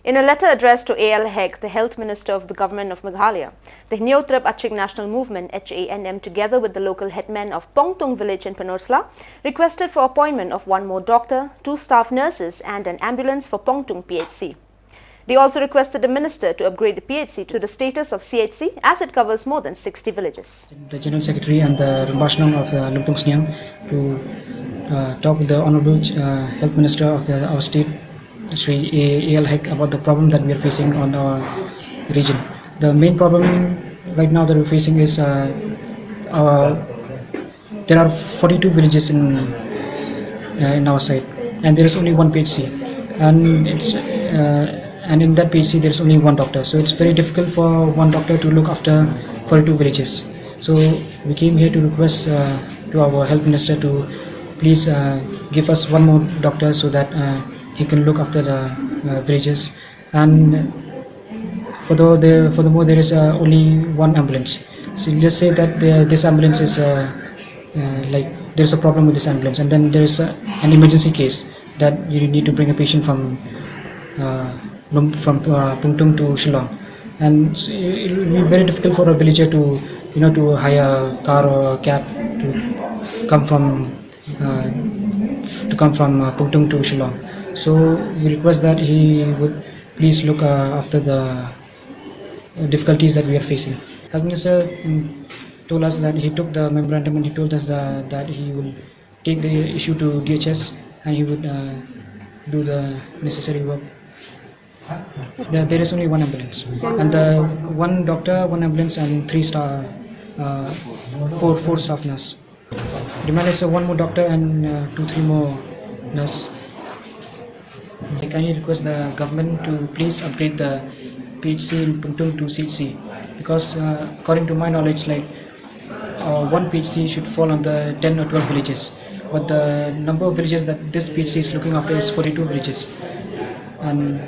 In a letter addressed to A.L. Hek, the Health Minister of the Government of Meghalaya, the Hneotrip Achik National Movement (HANM), together with the local headmen of Pongtung village in Penorsla, requested for appointment of one more doctor, 2 staff nurses and an ambulance for Pongtung PHC. They also requested the minister to upgrade the PHC to the status of CHC as it covers more than 60 villages. The General Secretary and the Rumbashnam of Lumpung Sniang to talk with the Honorable Health Minister of our state, Shri A.L. Hek, about the problem that we are facing on our region. The main problem right now that we're facing is there are 42 villages in our side, and there is only one PHC, and in that PHC there is only one doctor. So it's very difficult for one doctor to look after 42 villages. So we came here to request to our health minister to please give us one more doctor so that he can look after the villages. And furthermore, there is only one ambulance. So let's say that this ambulance is like there's a problem with this ambulance, and then there is an emergency case that you need to bring a patient from Pungtung to Shillong, and so it will be very difficult for a villager to to hire a car or a cab to come from Pungtung to Shillong. So we request that he would please look after the difficulties that we are facing. Health Minister told us that he took the memorandum and he told us that he will take the issue to DHS and he would do the necessary work. There is only one ambulance, and one doctor, one ambulance, and 4 staff nurse. Demand is one more doctor and 2-3 more nurse. I kindly request the government to please upgrade the PHC in Pungtung to CHC, because according to my knowledge, like one PHC should fall on the 10 or 12 villages, but the number of villages that this PHC is looking after is 42 villages, and